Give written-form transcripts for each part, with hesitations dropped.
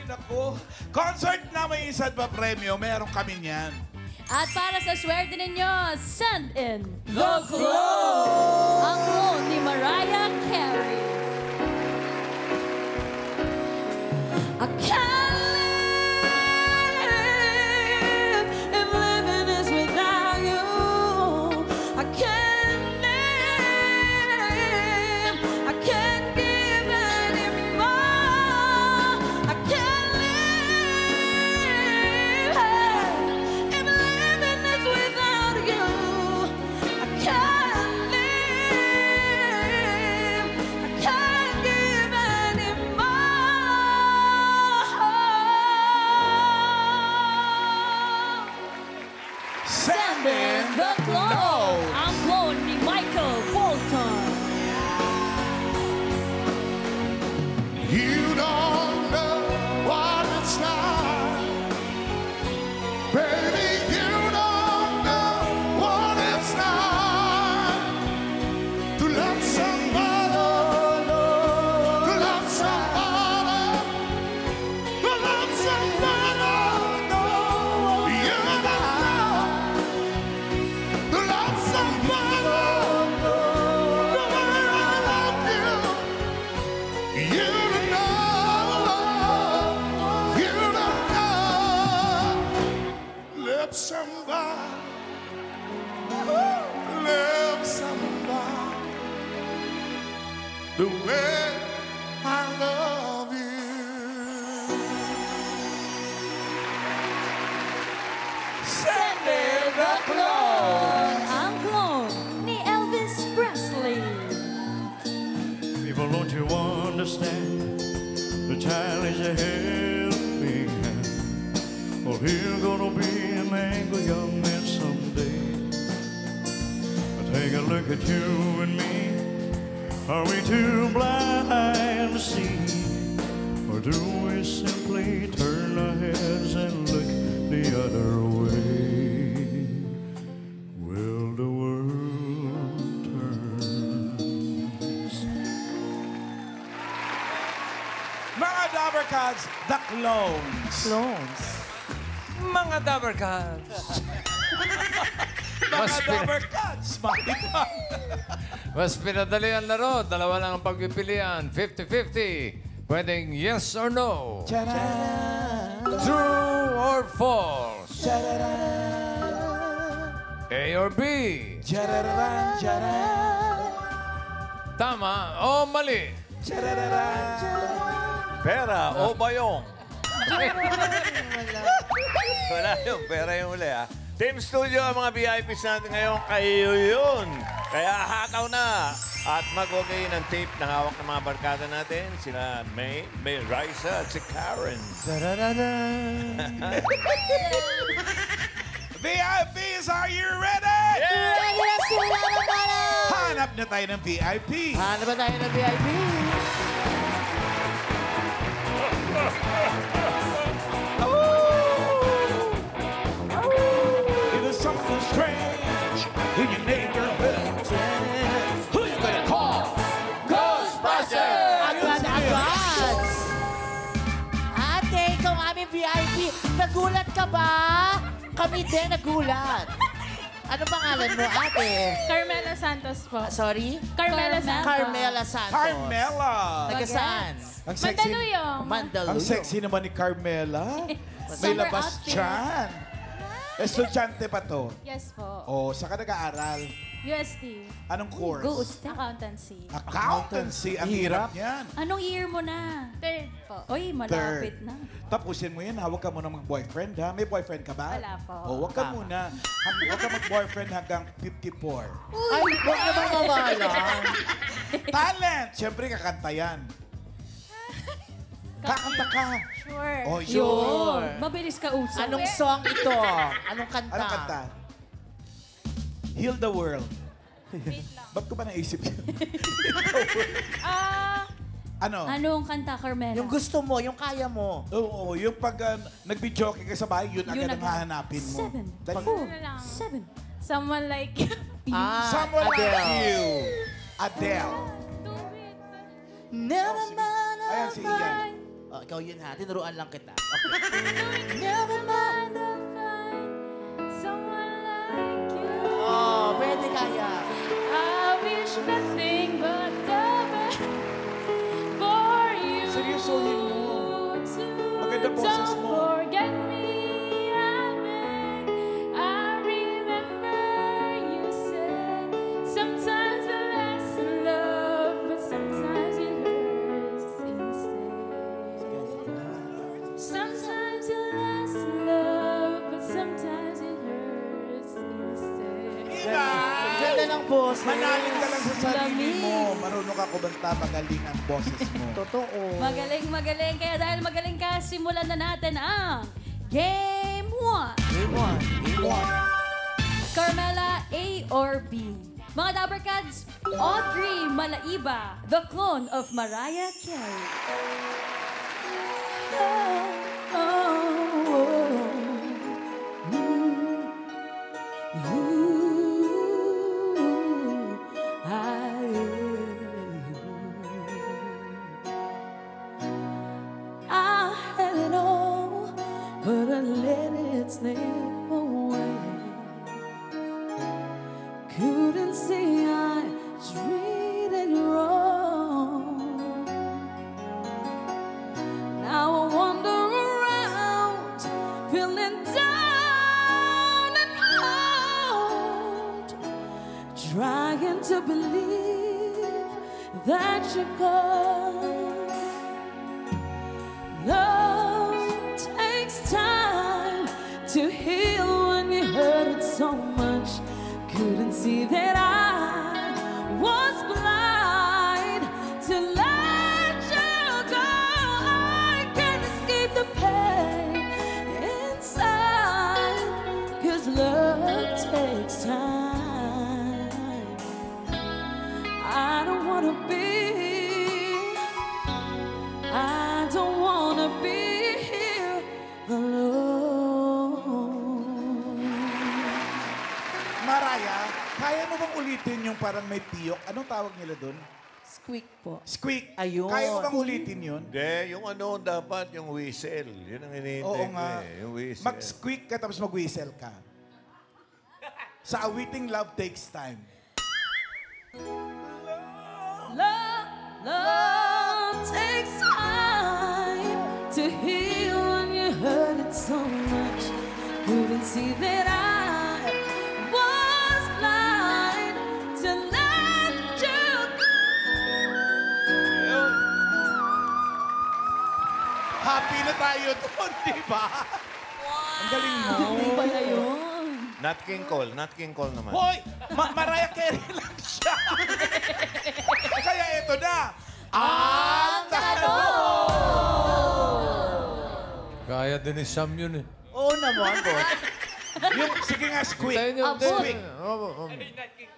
naku. Concert na may isa't pa premyo, meron kami niyan. At para sa swerte ninyo, send in The Clone! Ang clone ni Mariah Carey. I can't live if living is without you. I can't live, I can't give anymore. I can't live if living is without you. I can't live, I can't give anymore. Send in The Clone! Ang clone ni Michael Bolton. You don't know what it's like. Baby, you don't know what it's like to love somebody, to love somebody, to love somebody. You don't know to love somebody, the way I love you. You don't know, you don't know. Love somebody, love somebody, the way I love you. Send in The Clone! Ang clone ni Elvis Presley. People, don't you understand? The child is ahead of me. Well, he's gonna be a mango young man someday. But take a look at you and me. Are we too blind to see? Or do we simply turn our heads and look the other way? Will the world turns? Mga Dabbercats, The Clones. Clones. Mga Dabbercats. Mga Dabbercats, makitan. Mas pinadali ang laro. Dalawa lang ang pagpipilian. 50-50. Pwedeng yes or no. True or false. A or B. Tama o mali. Pera o bayong? Wala yung pera yung uli, ha? Team Studio, ang mga VIPs natin ngayon, kayo yun. Kaya hataw na. At magwagay ng tape na hawak ng mga barkada natin. Sila May Raisa at si Karen. VIPs, are you ready? Hanap na tayo ng VIP. Hanap ba tayo ng VIP? It is something strange in your neighborhood. Who you gonna call? Ghostbusters! Agad-agad! Ate, ikaw ang aming VIP. Nagulat ka ba? Kami din nagulat. Ano pangalan mo, ate? Carmela Santos po. Sorry? Carmela Santos. Carmela Santos. Carmela! Taga saan? Ang sexy, Mandaluyong. Mandaluyong. ang sexy naman ni Carmela. May Summer labas outfit. dyan. Estudyante pa to. Yes po. O, saan ka nag-aaral? UST. Anong course? Ghost. Accountancy. Accountancy. Ang hirap niyan. Anong year mo na? Third po. Oy, malapit na. Tapusin mo yan, ha? Huwag ka muna mag-boyfriend, ha? May boyfriend ka ba? Wala po. O, huwag ka muna. Huwag ka mag-boyfriend hanggang 54. Ay, huwag naman mawala. Talent! Siyempre, kakanta yan. Kakanta ka. Sure. Oh, Yun. Mabilis ka usap. Anong song ito? Anong kanta? Anong kanta? Heal the World. Wait lang. Ba't ko ba naisip yun? Ano? Anong kanta, Carmela? Yung gusto mo, yung kaya mo. Oo, yung pag nag-videoke ka sa bahay, yun agad ang hahanapin mo. 7, Dali. 4, 7. Someone like you. Someone Adele. like you. Adele. Never mind, Ayan, sige yan. Oh, ikaw yun ha. Tinuruan lang kita. Never mind, I'll find someone like you. Oh, pwede kaya. I wish nothing but the best for you. Seryosohin mo. Maganda boses Don't mo. forget me, I beg. I remember you said sometimes it lasts in love, but sometimes it hurts instead. Sometimes it lasts in love, but sometimes it hurts instead. Ang ganda ng boses. Manaling ka lang sa sarili mo. Marunong ka kumanta, magaling ang boses mo. Totoo. Magaling, magaling. Kaya dahil magaling ka, simulan na natin ang Game 1. Game 1. Game 1. Carmela, A or B? Mga Dabbercats, Audrey Malaiba, the clone of Mariah Carey. I had it all, but I let it slip away. Couldn't see I treated you wrong. Now I wander around, feeling down and out, trying to believe that you're gone. Love takes time to heal when you hurt it so much. Couldn't see that I was blind to let you go. I can't escape the pain inside, 'cause love takes time. I don't wanna be here alone. Mariah, kaya mo bang ulitin yung parang may tiyok? Anong tawag nila doon? Squeak po. Squeak. Ayun. Kaya mo bang ulitin yun? Hindi, yung ano dapat, yung whistle. Yun ang hinihintay Oo ko nga. eh. Yung whistle. Mag-squeak ka tapos mag-whistle ka. Sa awiting Love Takes Time. Love takes time to heal when you hurt it so much. Couldn't see that I was blind to let you go. Happy na tayo doon, di ba? Ang galing mo. Hindi pala yun. Nat King Cole. Nat King Cole naman. Hoy! Mariah Carey lang siya. Kaya ito na. Ang Kaya din ni Sam yun eh. Oo naman, boss. Yung, sige nga, squeak. Tayo niyo. Abot. Oh.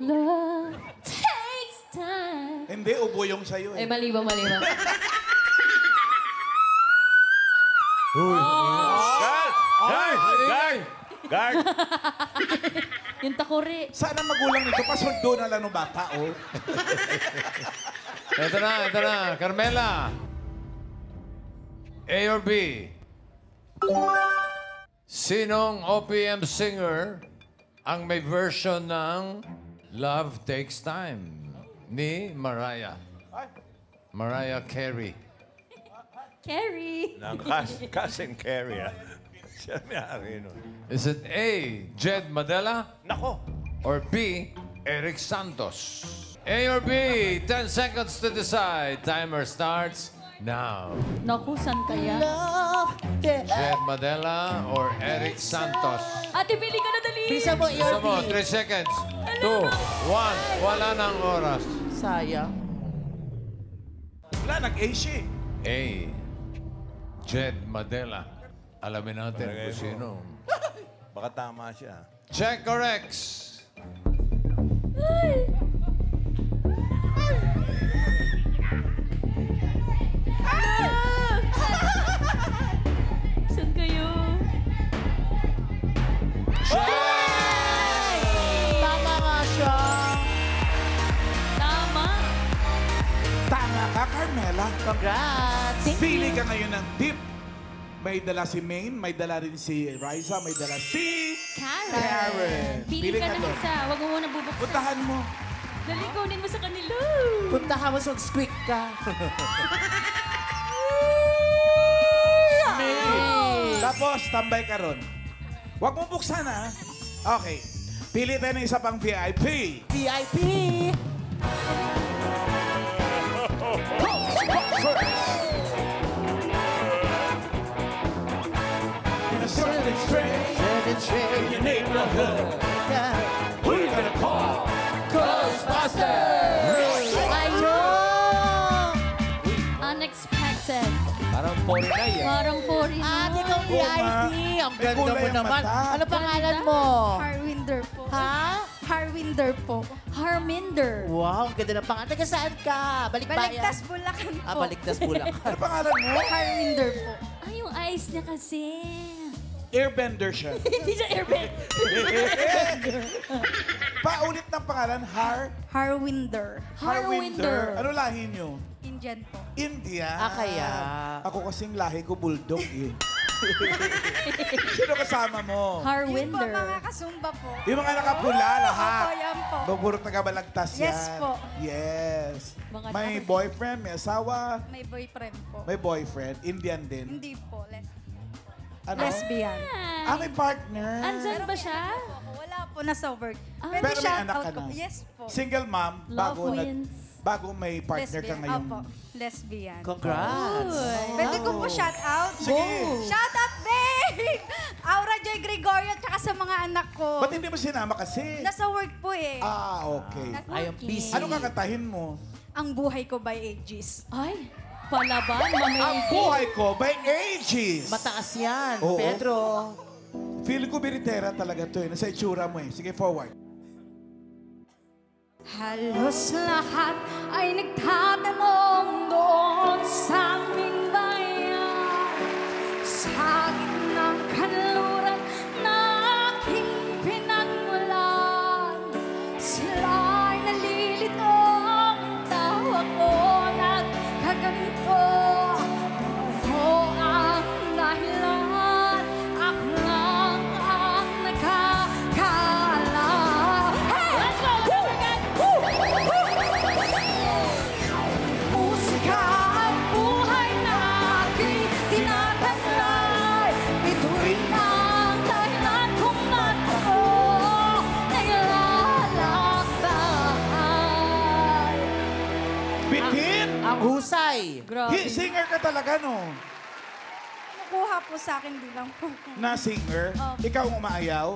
Love takes time. Hindi, ubo yung sa'yo eh. Mali ba, mali ba? Guard! Guard! Guard! Guard! Yung takuri. Sana magulang nito, pasundo na lang ng bata, oh. Ito na. Carmela. A or B? Sinong OPM singer ang may version ng Love Takes Time ni Mariah? Mariah Carey. Carrie. Ng cousin Carrie, ah. Siya may-ari nun. Is it A, Jed Madela? Nako! Or B, Eric Santos? A or B? 10 seconds to decide. Timer starts now. Naku, saan kaya? Love takes Jed Madela or Eric Santos? Ate, pili ka na dali. Bisa mo, Gusto mo, ERP. 3 seconds. 2, 1. Wala nang oras. Sayang. Wala, nag-A siya eh. A, Jed Madela. Alamin natin Palagay kung mo. sino. Baka tama siya. Check or X? Saan kayo? Tama nga siya. Tama. Tama ka, Carmela. Stella. Congrats! Pili ka ngayon ng tip. May dala si Maine, may dala rin si Riza, may dala si Karen. Pili ka ng doon. isa. Huwag mo muna bubuksan. Puntahan mo. Dali, kunin mo sa kanila. Puntahan mo sa squeak ka. Tapos, tambay ka ron. Huwag mo buksan, ha? Okay. Pili tayo ng isa pang VIP. VIP! Something strange in your neighborhood. Who you gonna call? Ghostbusters! Ayun! Unexpected. Parang 49 Parang 40 Ate kong VIP! Ang ganda mo kulay ang naman. mata. Ano pangalan mo? Harwinder po. Ha? Harwinder po. Harminder. Wow, ang ganda ng pangalan. Taga saan ka? Balikbayan? Baligtas Bulacan po. Baligtas Bulacan. Ano pangalan mo? Harwinder po. Ay, yung eyes niya kasi. Airbender siya. Hindi siya airbag. Paulit ng pangalan, Harwinder. Harwinder. Ano lahi niyo? Indian po. India. Kaya. Ako kasing lahi ko bulldog eh. Sino kasama mo? Yun po, Harwinder. mga kasumba po. Yung mga nakapula lahat. Opo, yan po. Puro taga-balagtas yan. Yes po. Yes. Mga May boyfriend, may asawa, May boyfriend po. may boyfriend. Indian din. Hindi po. Ano? Lesbian. May partner. Andyan ba siya? Wala po, nasa work. Pero may shout anak out ka ko. na. Yes po. Single mom, Love wins. bago may partner ka Lesbian. ngayon. Opo. Lesbian. Congrats! Pwede ko po shout out? Sige. Shout out, babe! Aura Joy Gregorio at saka sa mga anak ko. Ba't hindi mo sinama kasi? Nasa work po eh. Okay. Ay, ang busy. Ano kakatahin mo? Ang buhay ko by ages. Ay, palaban, Ang mamay. buhay ko by ages. Mataas yan, Oo. Pedro. Feel ko biritera talaga to eh. Nasa itsura mo eh. Sige, forward. Halos lahat ay nagtatanong doon sa aming bayan. Sa gitnang kanluran na aking pinagmulan, sila'y nalilito ang tawa ko nagkaganito. Ako ang dahilan, ako lang ang nakakaalam. Hey! Let's go! Musika ang buhay na aking tinatanglay. Ito'y ang dahilan kung ba't ako naglalakbay. Bitin! Ang husay. Grabe. Singer ka talaga, no? Nakuha po sa akin bilang po. Na singer. Ikaw ang umaayaw.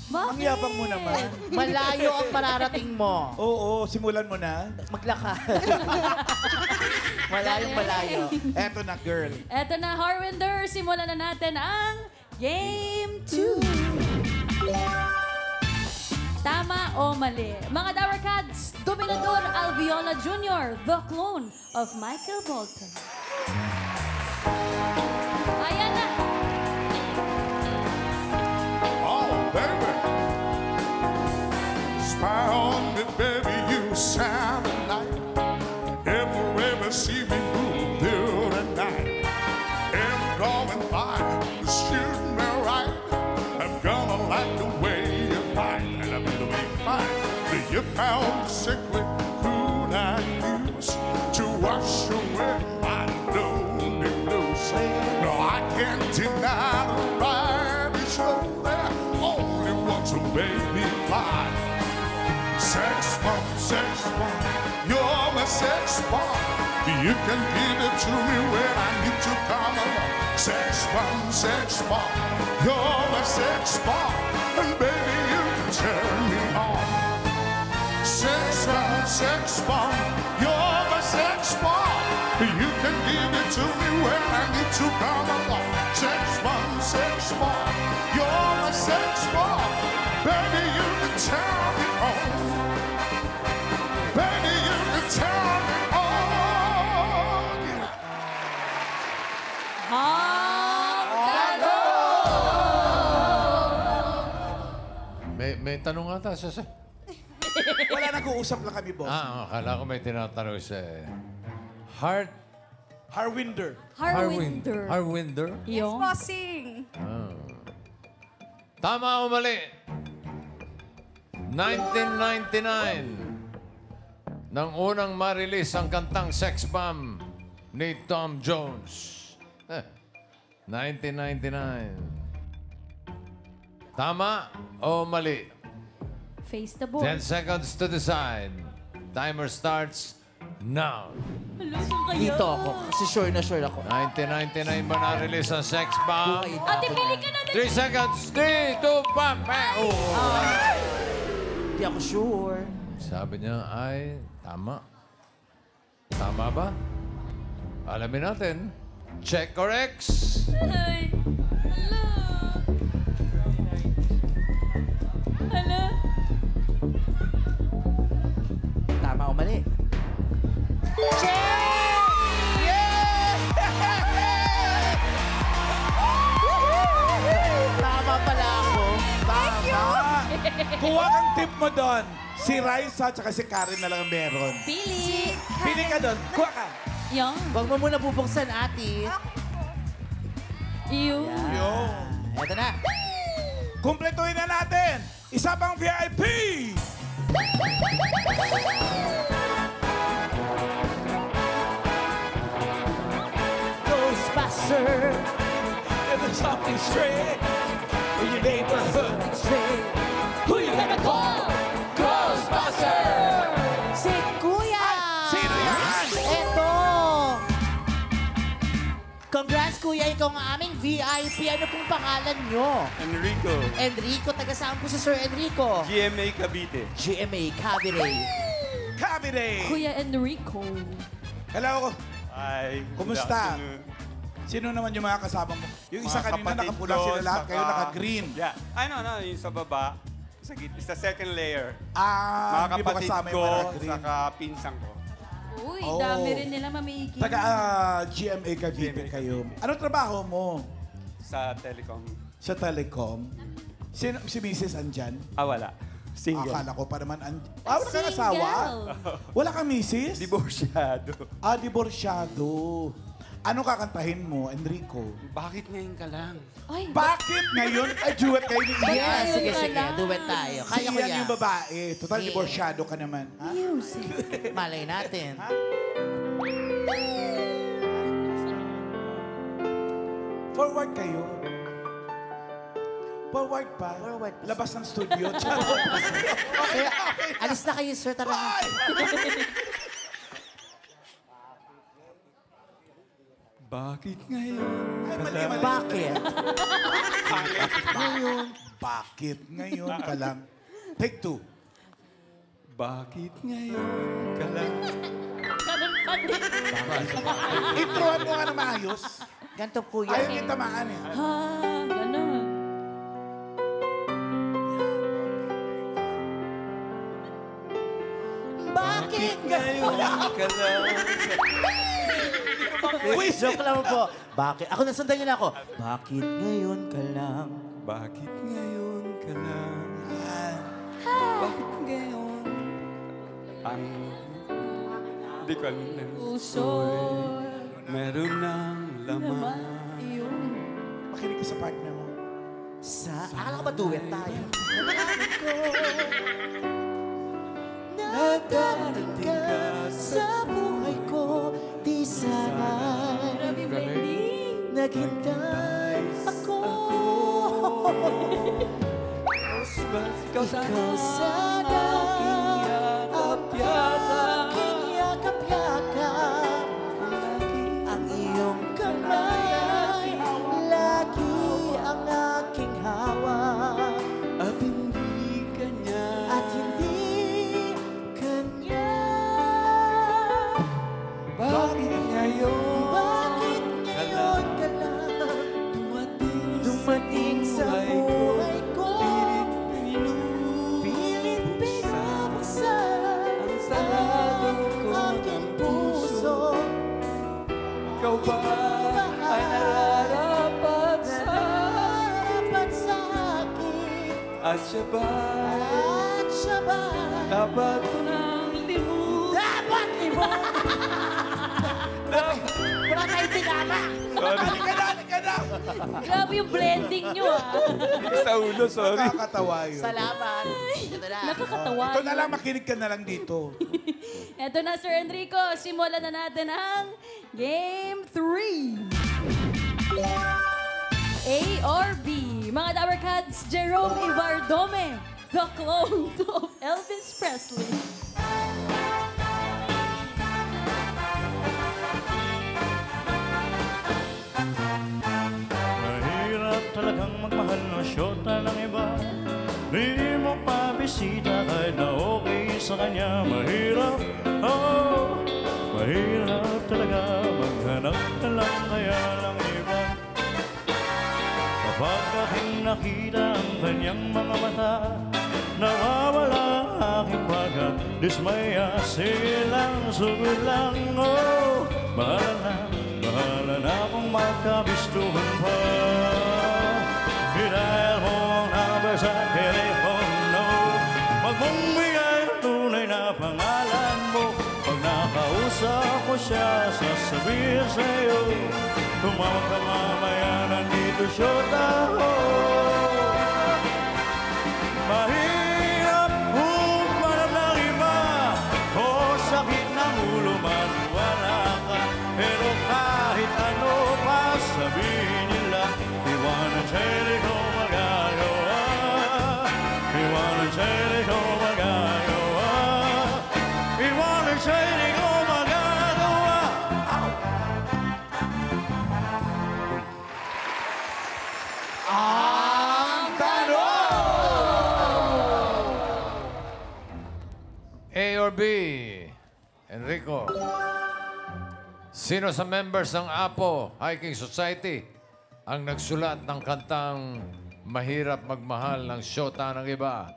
Ang yabang mo naman. Malayo ang mararating mo. Oo, simulan mo na. Maglakad. Malayong malayo. Eto na, girl. Eto na, Harwinder. Simulan na natin ang Game 2. Tama o mali? Mga Dower Cats, Dominador Alviola Jr., the clone of Michael Bolton. Ayan na. Oh, baby. Spy on me, baby, you sound like if you ever see me move through the night. I'm going fine, you shoot me right. I'm gonna like the way you fight, and I'm gonna be fine. Do you found the secret food I use to wash away my lonely blues? No, I can't deny the ride is slow there. Only wants to make me fly. Sex bomb, you're my sex bomb. You can give it to me when I need to come along. Sex bomb, you're my sex bomb. And baby, you can turn me on. Sex bomb, you're my sex bomb. You can give it to me when I need to come along. Sex bomb, you're my sex bomb. Baby, you can turn me on. Baby, you can turn me on. Yeah. May tanong ata siya. Wala, nag-uusap lang kami, boss. Akala ko may tinatanong siya. Heart Harwinder. Harwinder. Harwinder? Yung? Bossing. Tama o mali? 1999 nang unang marilis ang kantang Sex Bomb ni Tom Jones. 1999. Tama o mali? Face the board. 10 seconds to decide. Timer starts now. Hello, saan kayo? Dito ako. Kasi sure na sure ako. 1999 ba na-release ang Sex Bomb? Ate, pili ka na. 3 seconds. 3, 2, 1, Hindi ako sure. Sabi niya ay tama. Tama ba? Alamin natin. Check or X? Ay. Hello. Hello. Tama o mali? Tama pala ako. Kuha kang tip mo doon. Si Raisa at si Karen na lang ang meron. Pili. Pili ka doon. Kuha ka. Yung. Huwag mo muna bubuksan, ate. You. Yo. Ito na. Kumpletuhin na natin. Isa pang VIP. Ghostbuster. If there's something strange in your neighborhood, who you gonna call? Ghostbusters! Si Kuya! Sino yan? Eto! Congrats, Kuya. Ikaw ang aming VIP. Ano pong pangalan nyo? Enrico, Enrico. Taga-saan po si Sir Enrico? GMA Cavite. GMA Cavite. Cavite. Kuya Enrico. Hello. Ay, Kumusta? Sino naman yung mga kasama mo? Yung isa kanina nakapula sila lahat, kayo naka-green. Yeah. Ay, no, yung sa baba. Sa second layer. Ah, Mga hindi mo kapatid kasama yung ko, mga naka-green. saka pinsan ko. Uy, Oh. dami rin nila mamiki. Taga GMA Cavite kayo. Anong trabaho mo? Sa telecom. Sa telecom? Si Mrs. andyan? Wala. Single. Akala ko pa naman wala kang asawa? Wala kang Mrs.? Divorsyado. Diborsyado. Ano kakantahin mo, Enrico? Bakit ngayon ka lang? Ay, Bakit ngayon? Ay, duet kayo ni Ian. Yeah, Ayun sige, ka sige. lang. Duet tayo. Si Kaya ko Ian yan. yung babae. Total, Yeah. diborsyado ka naman. Ha? music. Malay natin. Forward kayo. Forward pa. Forward pa. Labas ng studio. Okay, alis na kayo, sir. Tara na. Bakit ngayon? Ay, mali, mali. Bakit? Bakit ngayon ka lang? Take 2. Bakit ngayon ka lang? Ganun pa din. Introhan mo nga na maayos. Ganito, Kuya. Ayaw niya tamaan eh. Ha, ganun. Bakit Ngayon ka lang. Wait, joke lang po. Bakit? Ako nasundan niyo na ako. Bakit ngayon ka lang? Bakit ngayon ka lang? Bakit ngayon? Ang di ko alam na Puso. meron ng laman. Iyon. Makinig ka sa partner mo. Akala ko ba duet tayo? Nagdarating ka Sa buhay ko, di sana'y Grabe, Wendy. naghintay ako. Ikaw Ikaw sana aking yakap-yakap. Ang iyong kamay, lagi ang aking hawak. At hindi kanya. At hindi kanya. Bakit ngayon? Bakit ngayon ka lang dumating sa buhay ko? Pilit pinabuksan Ang sarado ko aking puso. Ikaw ba ay nararapat Nararapat sa akin At siya ba at siya ba? dapat ko nang limutin? Dapat mo! Wala na Halika na. Grabe yung blending nyo, ah. Sa ulo, sorry. Nakakatawa yun. Salamat. Ito na. Nakakatawa. Ito na lang, makinig ka na lang dito. Eto na, Sir Enrico. Simulan na natin ang Game 3. A or B? Mga Dabber Cats, Jerome Ivardome, the clone of Elvis Presley. Mahirap talagang magmahal ng syota ng iba. Di mo pa bisita kahit na okay sa kanya. Mahirap, oh, mahirap talaga maghanap ka lang kaya ng iba. Kapag aking nakita ang kanyang mga mata, nawawala ang aking pagka-dismaya. Silang sugod lang, oh, bahala na kung magkabistuhan pa. Hinayal mo ang number sa telepono. Huwag mong bigay ang tunay na pangalan mo. Pag nakausap ko siya, sasabihin sa'yo, tumawag ka mamaya, nandito syota ko. Mahirap humanap ng iba, o sakit ng ulo man wala ka. Pero kahit ano pa sabihin nila, iwanan sa'yo di ko magagawa. Iwanan sa'yo di ko magagawa. Iwanan sa'yo di ko magagawa. Ang tanong! A or B? Enrico. Sino sa members ng Apo Hiking Society ang nagsulat ng kantang Mahirap Magmahal ng Syota ng Iba?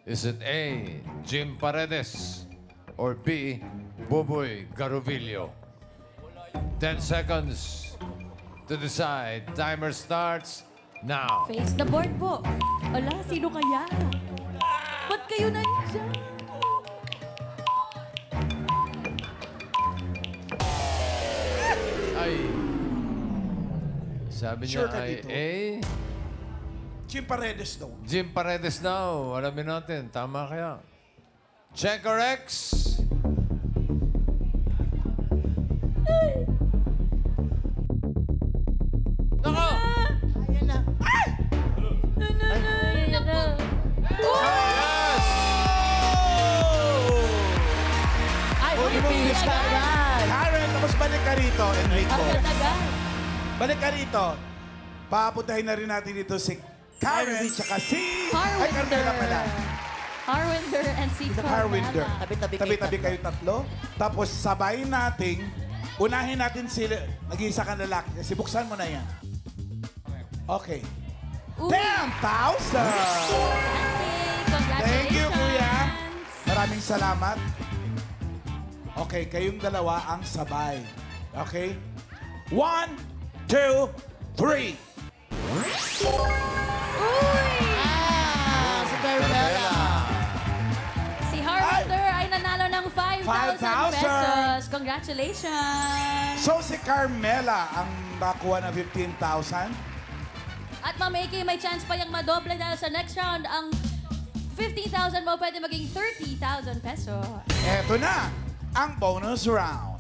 Is it A, Jim Paredes, or B, Buboy Garovillo? 10 seconds to decide. Timer starts now. Face the board po. Ala, sino kaya? Ba't kayo nandiyan? Ay. Sabi niya Sure ka ay dito? A. Jim Paredes daw. Jim Paredes daw. Alamin natin. Tama kaya? Check or X? Nako! Ayan na. Yes! Ay, pinipilis ka agad. Karen, tapos balik ka rito, Enrico. Agad-agad. Balik ka rito. Papuntahin na rin natin dito si Karen, tsaka si... Ay, Carmela pala. Harwinder and si Si Carwinder. Carmela. Tabi-tabi kayo tatlo. Tapos sabayin natin, unahin natin si... Nag-iisa kang lalaki. Kasi buksan mo na yan. Okay. Uy. 10,000! Congratulations! Thank you, Kuya. Maraming salamat. Okay, kayong dalawa ang sabay. Okay? 1, 2, 3. Ah, si Carmela. Si Harwinder ay nanalo ng 5,000 5,000. pesos. Congratulations! So, si Carmela ang nakuha ng 15,000. At Ma'am AK, may chance pa yung madoble dahil sa next round, ang 15,000 mo pwede maging 30,000 pesos. Eto na, ang bonus round.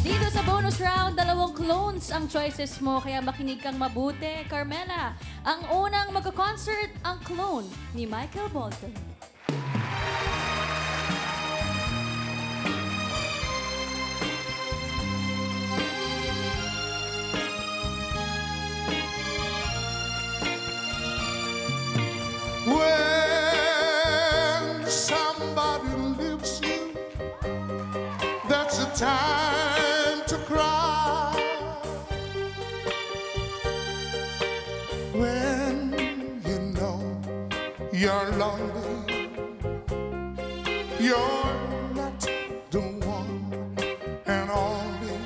Dito sa bonus round, 2 clones ang choices mo, kaya makinig kang mabuti. Carmela, ang unang magko-concert ang clone ni Michael Bolton. When somebody leaves you, that's the time to cry. When you know you're lonely, you're not the one and only,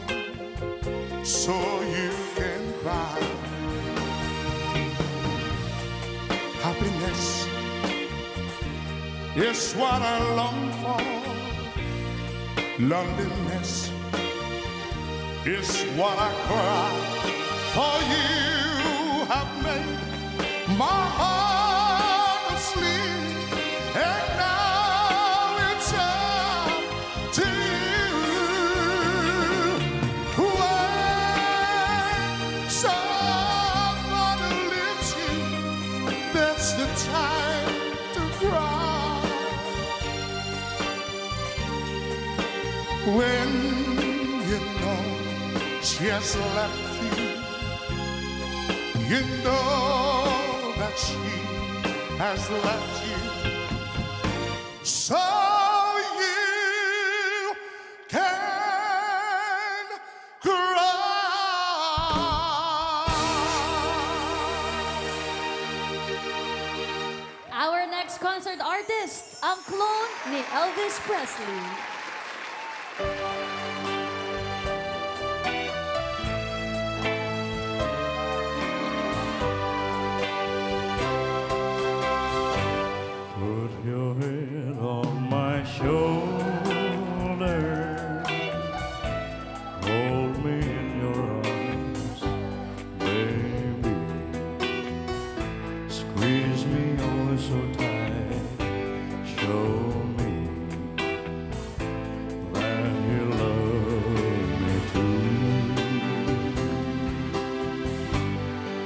so you can cry. Happiness is what I long for. Loneliness is what I cry. For you have made my heart asleep, and now it's up to you. When someone leaves you, that's the time to cry. When you know she has left you, you know that she has left you, so you can cry. Our next concert artist, ang clone ni Elvis Presley. Put your head on my shoulder, hold me in your arms, baby. Squeeze me oh so tight, show me that you love me too.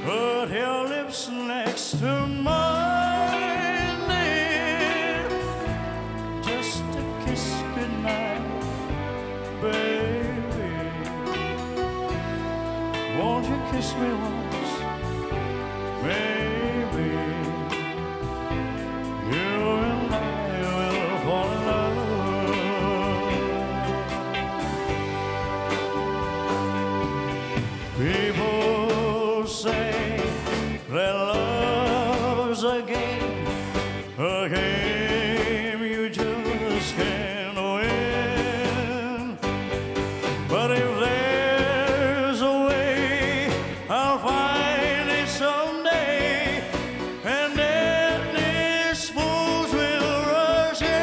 Put your lips next to mine, dear, just a kiss goodnight, baby. Won't you kiss me once, baby? You and I will fall in love. People say that love's a game you just can't win. But if there's a way, I'll find it someday, and then these fools will rush in.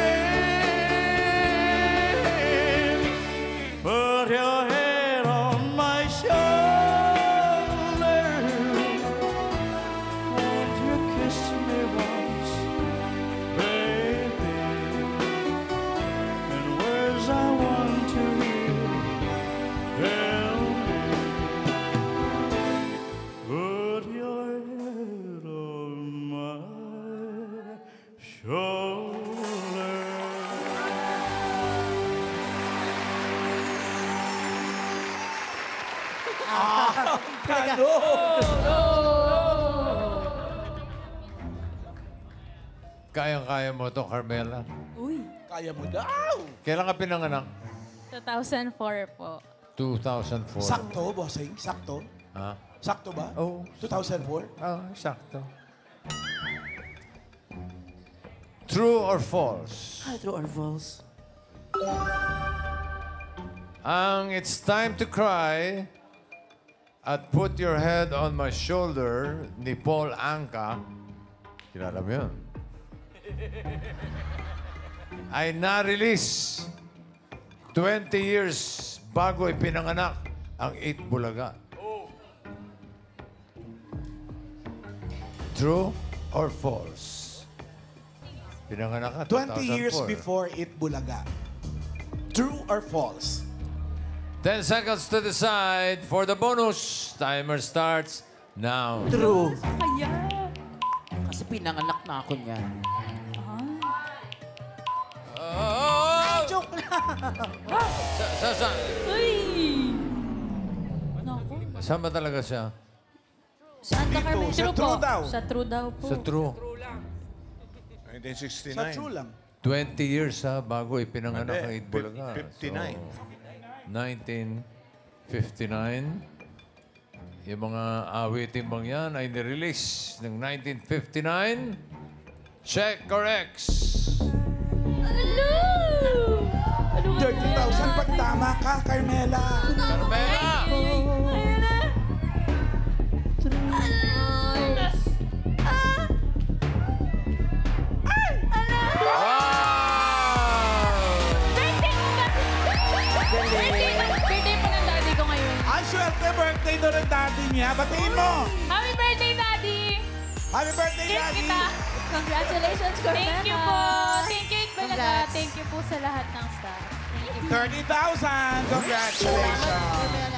Put your head on my shoulder, won't you kiss me once, baby? And words I want to hear, tell me. Put your head on my shoulder. Kayang-kaya mo to, Carmela. Uy. Kaya mo daw. Kailan ka pinanganak? 2004 po. 2004. Sakto, bossing. Sakto. Ha? Sakto ba? Oo. 2004? Sakto. True or false? True or false? Ang It's Time to Cry at Put Your Head on My Shoulder ni Paul Anka, kilala mo yun, ay na-release 20 years bago ipinanganak ang 8 Bulaga. True or false? Pinanganak ka 20 years 2004. before it Bulaga. True or false? 10 seconds to decide for the bonus. Timer starts now. True. Kaya. Kasi pinanganak na ako niyan. Joke lang. Uy! Naku. Saan ba talaga siya? Saan ka, Carmen? Sa True true po. daw. Sa true daw po. Sa true. 1969. Sa true lang. 20 years bago ipinanganak ang 8 Bulaga. 59. So, 1959. Yung mga awiting bang yan ay nirelease ng 1959. Check or X? Hello! Ano ba 30,000 pag tama ka, Carmela. Carmela! Ayun na. Wow! Birthday po ng daddy ko ngayon. ng daddy niya. Batiin mo! Happy birthday, Daddy! Happy birthday, Kiss daddy! kita! Congratulations, Carmela. Thank you po! Thank you talaga. Congrats. Thank you po sa lahat ng staff. Thank you. 30,000! Congratulations!